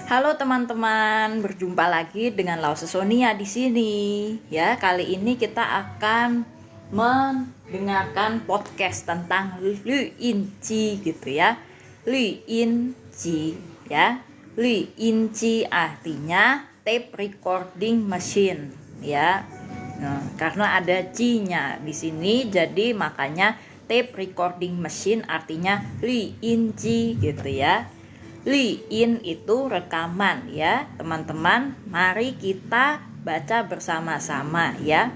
Halo teman-teman, berjumpa lagi dengan Lause Sonia di sini. Ya, kali ini kita akan mendengarkan podcast tentang Lü Inci gitu ya. Lü Inci ya. Lü Inci artinya tape recording machine ya. Nah, karena ada C-nya di sini jadi makanya tape recording machine artinya Lü Inci gitu ya. Li in itu rekaman ya teman-teman. Mari kita baca bersama-sama ya.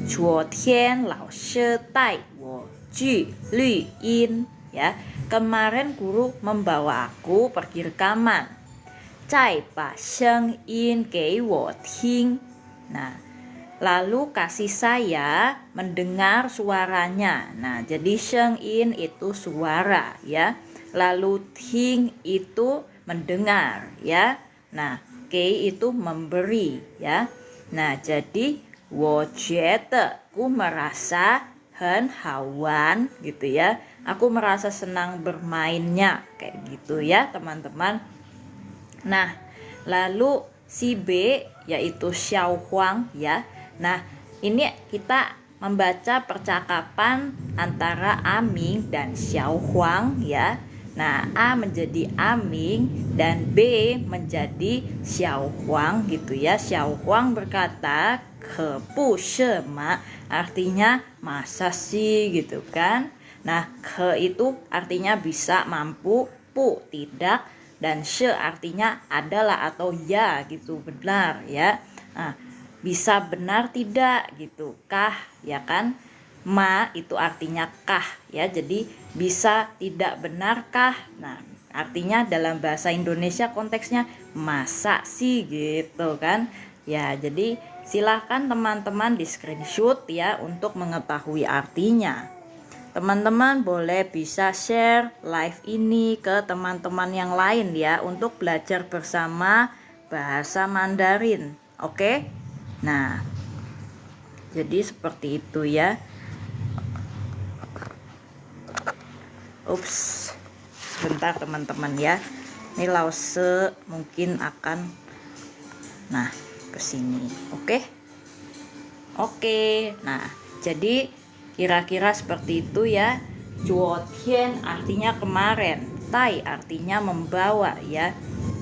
昨天老师带我去录音 ya. Kemarin guru membawa aku pergi rekaman. 再把声音给我听. Nah, lalu kasih saya mendengar suaranya. Nah, jadi sheng in itu suara ya. Lalu ting itu mendengar ya. Nah, kei itu memberi ya. Nah, jadi wo jete ku merasa hen hawan gitu ya. Aku merasa senang bermainnya kayak gitu ya, teman-teman. Nah, lalu si B yaitu Xiao Huang ya. Nah, ini kita membaca percakapan antara Aming dan Xiao Huang ya. Nah, A menjadi Aming dan B menjadi Xiao Huang gitu ya. Xiao Huang berkata ke pu shema artinya masa sih gitu kan. Nah, ke itu artinya bisa, mampu, pu tidak, dan she artinya adalah atau ya gitu, benar ya. Nah, bisa benar tidak gitu, kah ya kan. Ma itu artinya kah ya, jadi bisa tidak benarkah. Nah, artinya dalam bahasa Indonesia konteksnya masa sih gitu kan ya. Jadi silahkan teman-teman di screenshot ya untuk mengetahui artinya. Teman-teman boleh bisa share live ini ke teman-teman yang lain ya untuk belajar bersama bahasa Mandarin. Oke? Nah, jadi seperti itu ya. Ups, sebentar teman-teman ya. Ini Lause mungkin akan kesini. Oke. Nah, jadi kira-kira seperti itu ya. 昨天 artinya kemarin, Tai artinya membawa ya.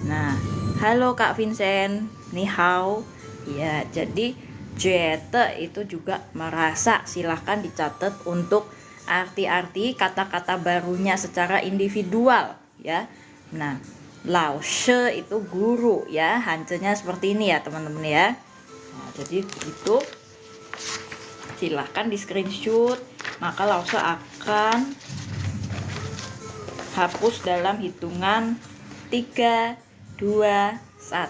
Nah, halo Kak Vincent, ni hao. Ya, jadi jete itu juga merasa. Silahkan dicatat untuk arti-arti kata-kata barunya secara individual ya. Nah, lao she itu guru ya. Hancenya seperti ini ya teman-teman ya. Nah, jadi begitu. Silahkan di screenshot, maka Lause akan hapus dalam hitungan 3, 2, 1.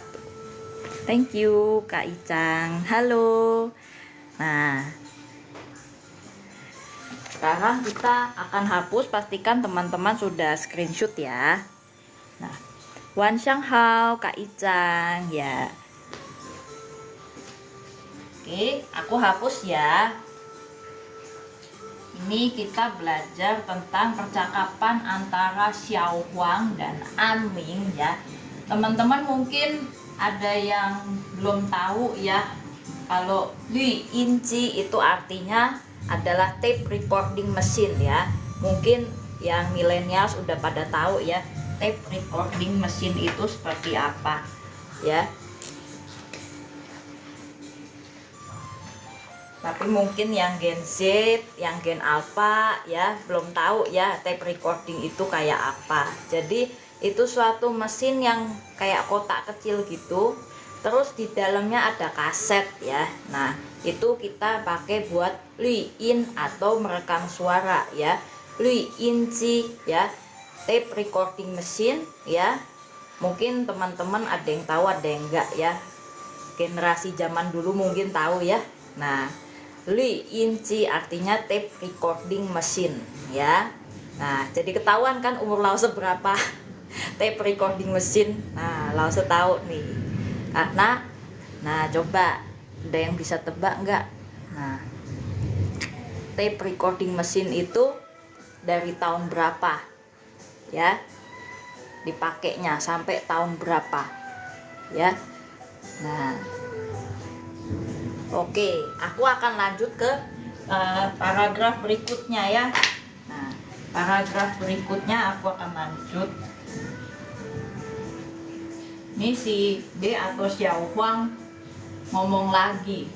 Thank you Kak Icang. Halo. Nah, sekarang kita akan hapus, pastikan teman-teman sudah screenshot ya. Nah, Wan Shanghao Kak Icang ya. Oke, aku hapus ya. Ini kita belajar tentang percakapan antara Xiao Huang dan Aming ya. Teman-teman mungkin ada yang belum tahu ya, kalau Lü Inci itu artinya adalah tape recording machine ya. Mungkin yang milenial sudah pada tahu ya, tape recording machine itu seperti apa ya. Tapi mungkin yang Gen Z, yang Gen Alpha ya belum tahu ya tape recording itu kayak apa. Jadi itu suatu mesin yang kayak kotak kecil gitu. Terus di dalamnya ada kaset ya. Nah, itu kita pakai buat Lü in atau merekam suara ya. Lü Inci ya, tape recording machine ya. Mungkin teman-teman ada yang tahu, ada yang enggak ya. Generasi zaman dulu mungkin tahu ya. Nah, Lü Inci artinya tape recording machine ya. Nah, jadi ketahuan kan umur Lause berapa. Tape recording machine. Nah, Lause tahu nih. Nah, coba ada yang bisa tebak enggak? Nah, tape recording machine itu dari tahun berapa? Ya. Dipakainya sampai tahun berapa? ya. Nah, oke, aku akan lanjut ke paragraf berikutnya ya. Nah, paragraf berikutnya aku akan lanjut. Ini si D atau Xiao Huang ngomong lagi.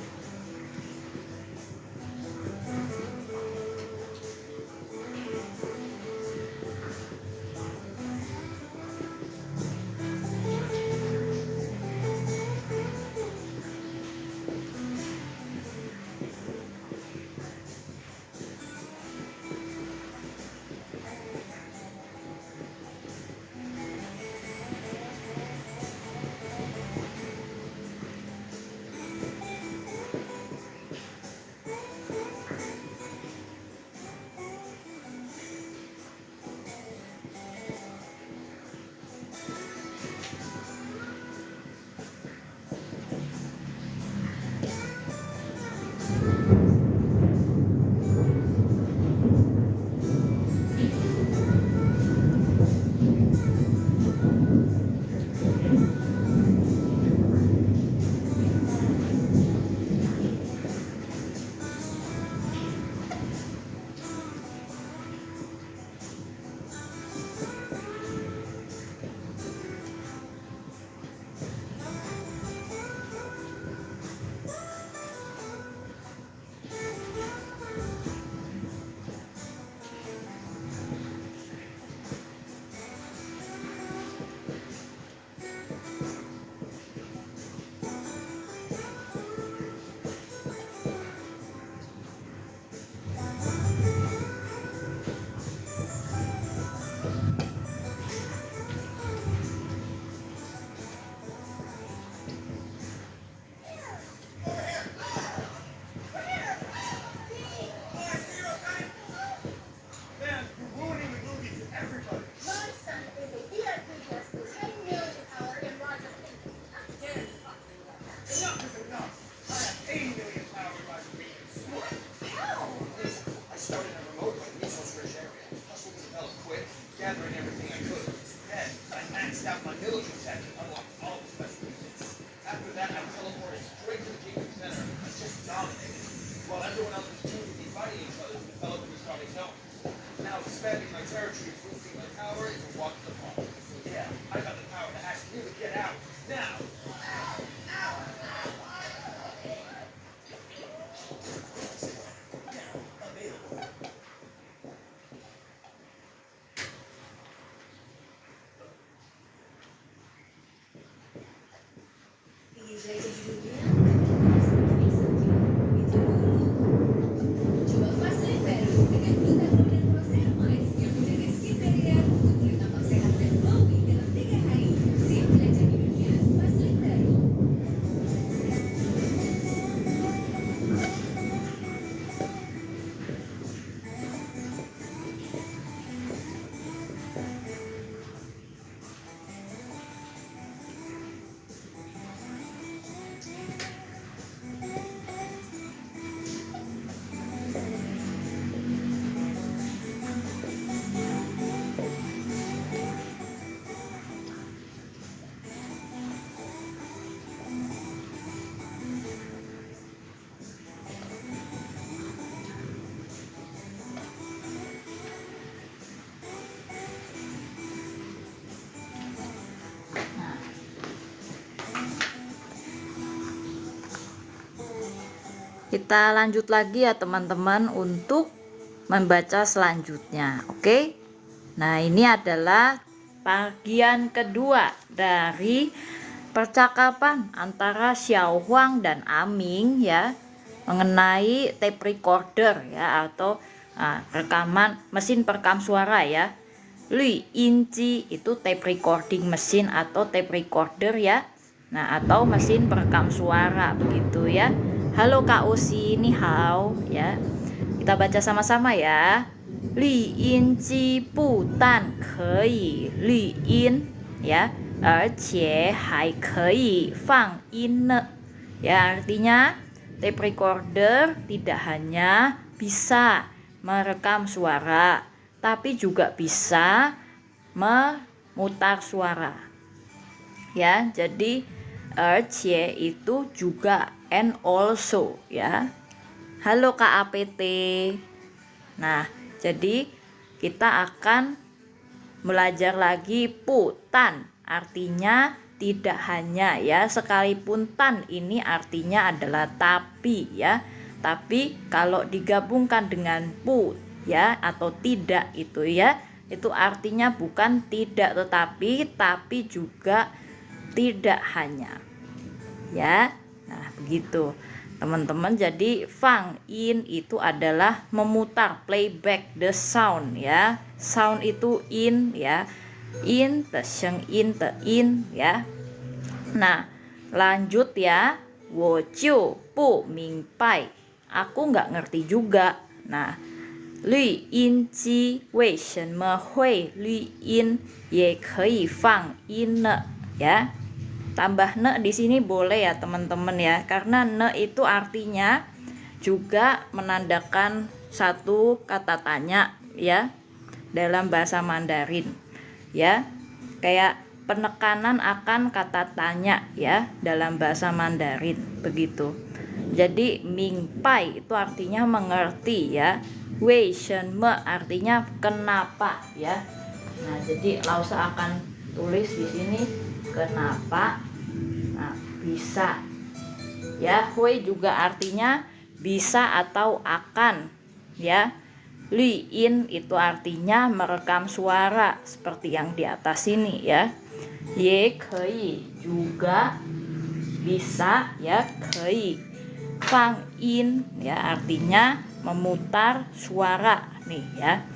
Kita lanjut lagi ya teman-teman untuk membaca selanjutnya. Oke. Nah, ini adalah bagian kedua dari percakapan antara Xiao Huang dan Aming ya, mengenai tape recorder ya, atau rekaman mesin perekam suara ya. Lui Inci itu tape recording mesin atau tape recorder ya. Nah, atau mesin perekam suara begitu ya. Halo Kak Usi, ni hao ya. Kita baca sama-sama ya. Li in ji bu dan ke li in ya, 而且还可以放音呢. Ya, artinya tape recorder tidak hanya bisa merekam suara, tapi juga bisa memutar suara. Ya, jadi ercie itu juga, and also ya. Halo Kak APT. Nah, jadi kita akan belajar lagi putan. Artinya tidak hanya ya, sekalipun tan ini artinya adalah tapi ya. Tapi kalau digabungkan dengan pu ya atau tidak itu ya, itu artinya bukan tidak tetapi, tapi juga tidak hanya. Ya. Nah, begitu. Teman-teman, jadi fang in itu adalah memutar, playback the sound ya. Sound itu in ya. In the sheng in the in ya. Nah, lanjut ya. Wo jiu bu ming bai. Aku nggak ngerti juga. Nah, Lü in ji wei shen me hui lü in ye kei fang in ne ya. Tambah ne di sini boleh ya teman-teman ya, karena ne itu artinya juga menandakan satu kata tanya ya dalam bahasa Mandarin ya, kayak penekanan akan kata tanya ya dalam bahasa Mandarin begitu. Jadi ming pai itu artinya mengerti ya, wei shen me artinya kenapa ya. Nah, jadi Lausa akan tulis di sini kenapa. Nah, bisa ya. Hui juga artinya bisa atau akan ya. Li in itu artinya merekam suara seperti yang di atas ini ya. Ye kei juga bisa ya, kei. Fang in ya artinya memutar suara nih ya.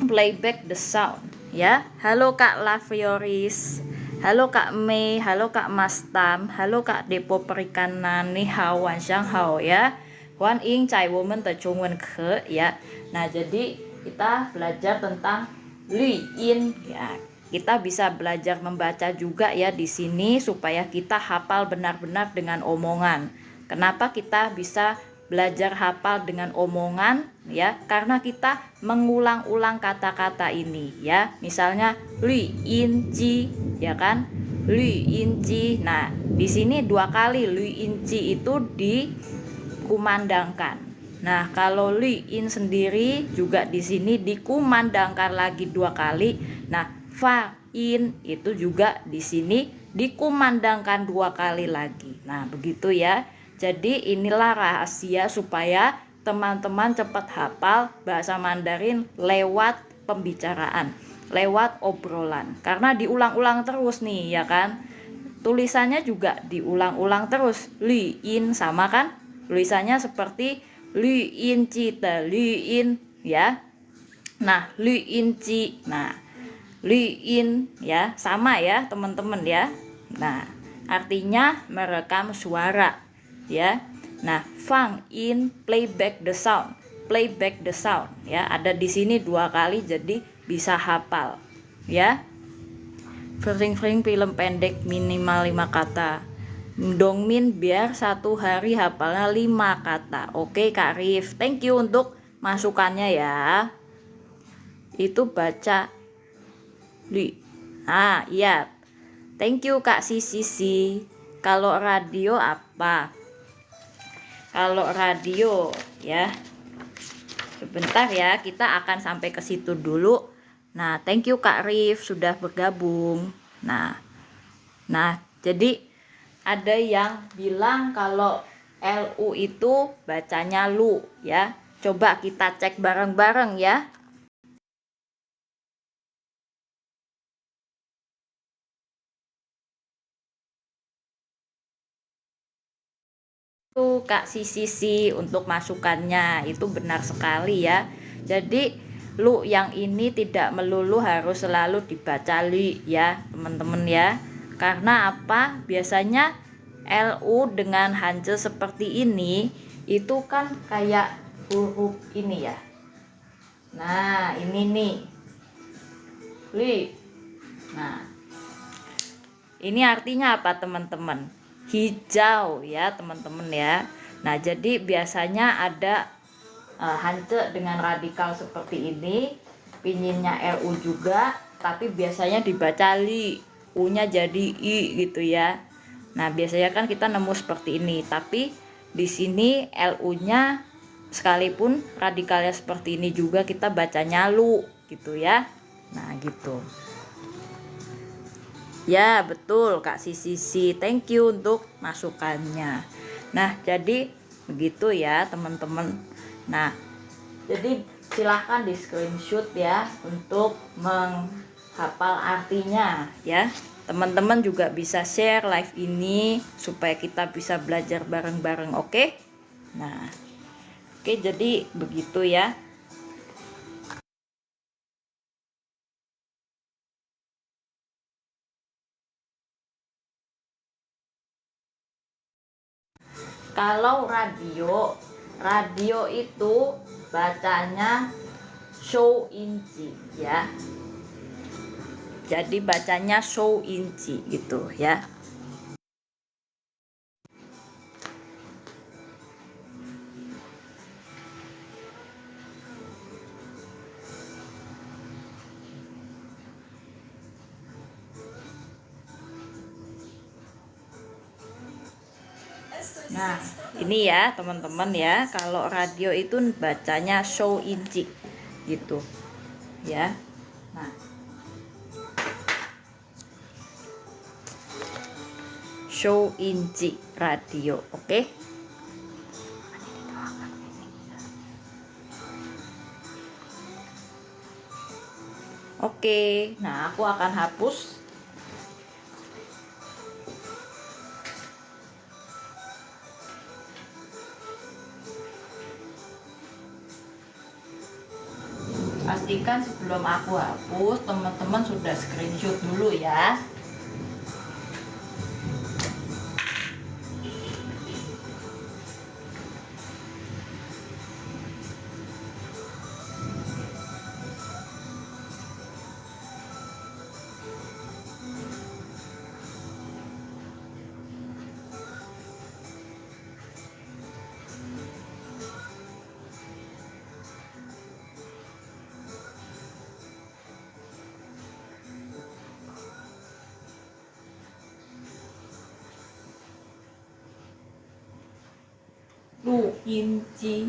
Playback the sound ya. Halo Kak Lavioris. Halo Kak Mei, halo Kak Mastam, halo Kak Depo Perikanan, ni hao wan xiang hao ya. Huan ing cai women te chungwen ke ya. Nah, jadi kita belajar tentang li in ya. Kita bisa belajar membaca juga ya di sini supaya kita hafal benar-benar dengan omongan. Kenapa kita bisa belajar hafal dengan omongan ya? Karena kita mengulang-ulang kata-kata ini ya. Misalnya li in ji ya kan, Lü Inci. Nah, di sini 2 kali Lü Inci itu dikumandangkan. Nah, kalau Lü In sendiri juga di sini dikumandangkan lagi 2 kali. Nah, Fa In itu juga di sini dikumandangkan 2 kali lagi. Nah, begitu ya. Jadi inilah rahasia supaya teman-teman cepat hafal bahasa Mandarin lewat pembicaraan, lewat obrolan, karena diulang-ulang terus nih ya kan. Tulisannya juga diulang-ulang terus. Lü in sama kan, tulisannya seperti lü in ci te lü in ya. Nah, lü in ci, nah lü in ya sama ya teman-teman ya. Nah, artinya merekam suara ya. Nah, fang in playback the sound, playback the sound ya, ada di sini 2 kali jadi bisa hafal ya. Fring film pendek minimal 5 kata. Dongmin biar 1 hari hafalnya 5 kata. Oke Kak Rif, thank you untuk masukannya ya. Itu baca li. Ah iya, thank you Kak Sisi. Kalau radio apa? Kalau radio ya, sebentar ya, kita akan sampai ke situ dulu. Nah, thank you Kak Rif sudah bergabung. Nah, jadi ada yang bilang kalau LU itu bacanya lu ya. Coba kita cek bareng-bareng ya. Tuh Kak Sisi untuk masukannya itu benar sekali ya. Jadi lu yang ini tidak melulu harus selalu dibaca li ya teman-teman ya. Karena apa? Biasanya LU dengan Hanja seperti ini itu kan kayak huruf ini ya. Nah, ini nih li. Nah, ini artinya apa teman-teman? Hijau ya teman-teman ya. Nah, jadi biasanya ada hance dengan radikal seperti ini, pinginnya RU juga, tapi biasanya dibaca li, U-nya jadi I gitu ya. Nah, biasanya kan kita nemu seperti ini, tapi di sini LU-nya sekalipun radikalnya seperti ini juga kita bacanya lu gitu ya. Nah, gitu. Ya, betul Kak Sisi. Thank you untuk masukannya. Nah, jadi begitu ya, teman-teman. Nah, jadi silahkan di screenshot ya untuk menghafal artinya ya. Teman-teman juga bisa share live ini supaya kita bisa belajar bareng-bareng, oke? Nah, oke, jadi begitu ya. Kalau radio itu bacanya show inci ya. Jadi bacanya show inci gitu ya. Nah, ini ya teman-teman ya, kalau radio itu bacanya show inci gitu ya. Nah, show inci radio, oke? Oke, nah aku akan hapus. Pastikan sebelum aku hapus, teman-teman sudah screenshot dulu ya. Lu inci.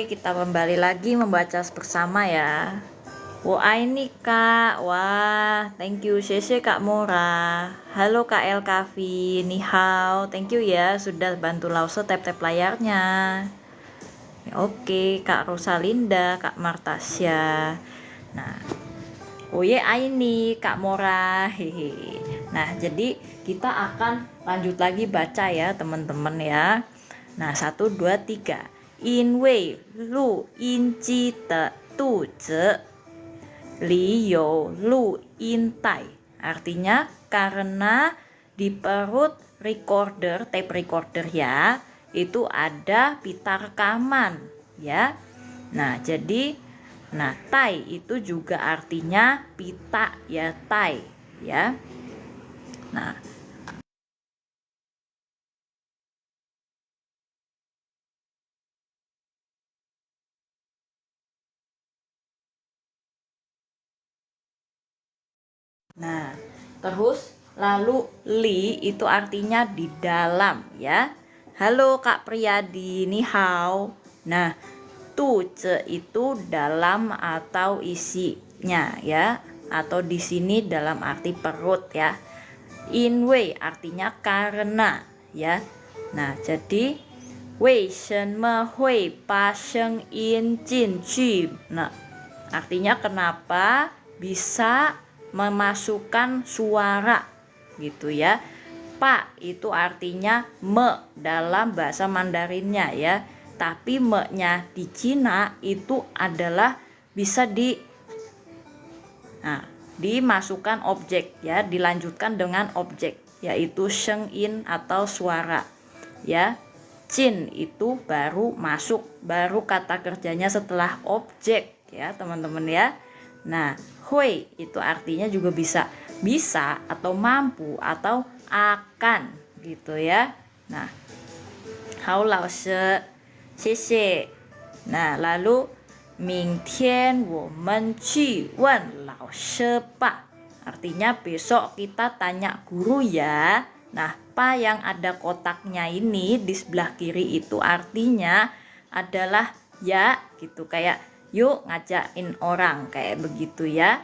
kita kembali lagi membaca bersama ya. Wah ini Kak, wah thank you, Sheshe Kak Mora. Halo Kak El Kavi, ni hao, thank you ya sudah bantu Lause tap-tap layarnya. Oke, Kak Rosalinda, Kak Martasya. Nah, Oye ini Kak Mora, hehe. Nah, jadi kita akan lanjut lagi baca ya teman-teman ya. Nah, 1, 2, 3. In wei lu in ji de du zi li you lu in tai. Artinya karena di perut recorder, tape recorder ya, itu ada pita rekaman ya. Nah, tai itu juga artinya pita ya, tai ya. Nah, terus lalu li itu artinya di dalam ya. Halo Kak Priyadi, ni hao. Nah, ce itu dalam atau isinya ya, atau di sini dalam arti perut ya. In wei artinya karena ya. Nah, jadi wei shen me hui ba sheng in jin qu. Nah, artinya kenapa bisa memasukkan suara gitu ya. Pak itu artinya me dalam bahasa Mandarinnya ya. Tapi me-nya di Cina itu adalah bisa dimasukkan objek ya, dilanjutkan dengan objek yaitu sheng in atau suara ya. Jin itu baru masuk, baru kata kerjanya setelah objek ya teman-teman ya. Nah, hui itu artinya juga bisa atau mampu atau akan gitu ya. Nah, hao lao she, xie. Nah, lalu ming tian wo men qu wen lao she pa. Artinya besok kita tanya guru ya. Nah, pa yang ada kotaknya ini di sebelah kiri itu artinya adalah ya gitu, kayak yuk ngajakin orang kayak begitu ya.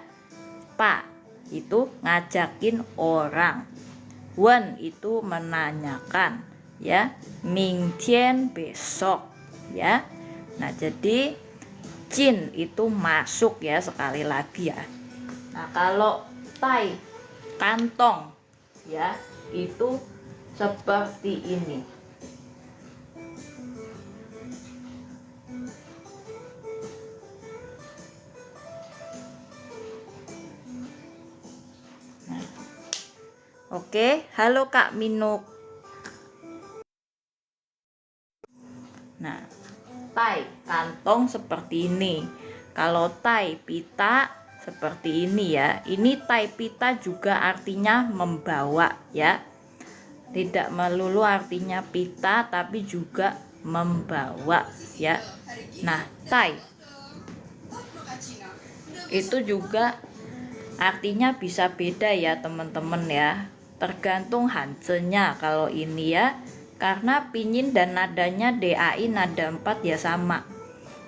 Pa itu ngajakin orang. Wen itu menanyakan ya. Ming tian besok ya. Nah, jadi jin itu masuk ya, sekali lagi ya. Nah, kalau tai kantong ya itu seperti ini. Oke, halo Kak Minuk. Nah, tai kantong seperti ini. Kalau tai pita seperti ini ya. Ini tai pita juga artinya membawa ya. Tidak melulu artinya pita tapi juga membawa ya. Nah, tai itu juga artinya bisa beda ya teman-teman ya. Tergantung hansenya kalau ini ya. Karena pinyin dan nadanya DAI nada 4 ya sama.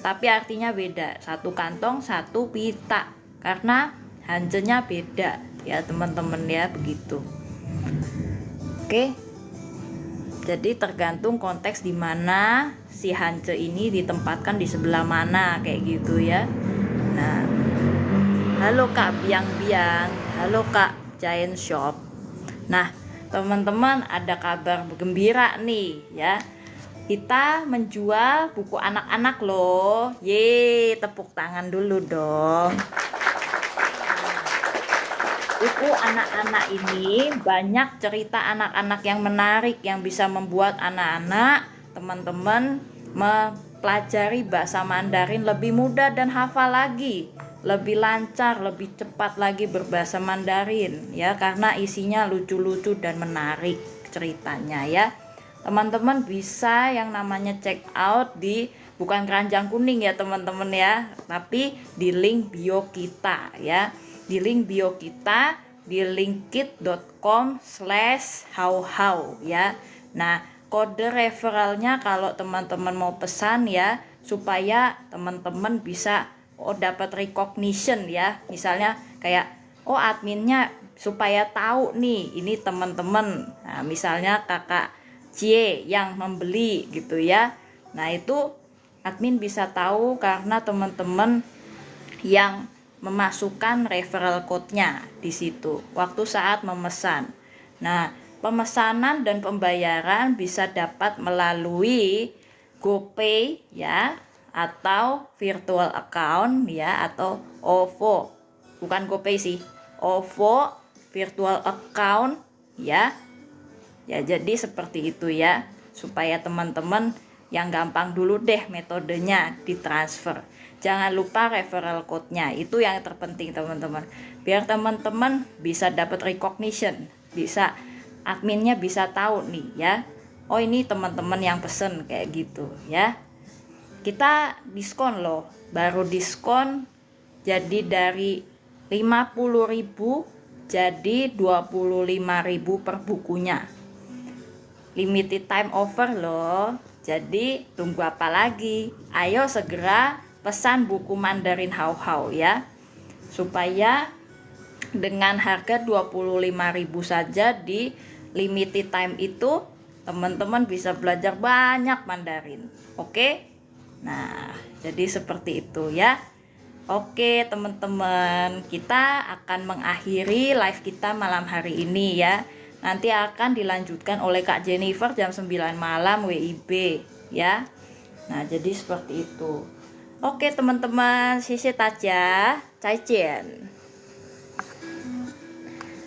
Tapi artinya beda. Satu kantong, satu pita. Karena hansenya beda ya teman-teman ya, begitu. Oke. Jadi tergantung konteks di mana si hanse ini ditempatkan di sebelah mana kayak gitu ya. Nah, halo Kak Biang-Biang, halo Kak Giant Shop. Nah, teman-teman ada kabar gembira nih ya. Kita menjual buku anak-anak loh. Ye, tepuk tangan dulu dong. Buku anak-anak ini banyak cerita anak-anak yang menarik yang bisa membuat anak-anak teman-teman mempelajari bahasa Mandarin lebih mudah dan hafal lagi, lebih lancar, lebih cepat lagi berbahasa Mandarin ya, karena isinya lucu-lucu dan menarik ceritanya ya. Teman-teman bisa yang namanya check out di bukan keranjang kuning ya teman-teman ya, tapi di link bio kita ya. Di link bio kita di linkit.com/howhow ya. Nah, kode referralnya kalau teman-teman mau pesan ya supaya teman-teman bisa dapat recognition ya. Misalnya kayak adminnya supaya tahu nih ini teman-teman. Nah, misalnya kakak Cie yang membeli gitu ya. Nah, itu admin bisa tahu karena teman-teman yang memasukkan referral code-nya di situ waktu saat memesan. Nah, pemesanan dan pembayaran bisa dapat melalui GoPay ya, atau virtual account ya, atau OVO. Bukan GoPay sih, OVO virtual account ya. Ya, jadi seperti itu ya, supaya teman-teman yang gampang dulu deh metodenya ditransfer. Jangan lupa referral code-nya, itu yang terpenting teman-teman. Biar teman-teman bisa dapat recognition, bisa adminnya bisa tahu nih ya. Oh, ini teman-teman yang pesen kayak gitu ya. Kita diskon loh, baru diskon jadi dari 50.000 jadi 25.000 per bukunya. Limited time offer loh. Jadi tunggu apa lagi? Ayo segera pesan buku Mandarin Hao Hao ya. Supaya dengan harga 25.000 saja di limited time itu teman-teman bisa belajar banyak Mandarin. Oke? Nah, jadi seperti itu ya. Oke teman-teman, kita akan mengakhiri live kita malam hari ini ya. Nanti akan dilanjutkan oleh Kak Jennifer jam 9 malam WIB ya. Nah, jadi seperti itu. Oke teman-teman, 谢谢大家，再见。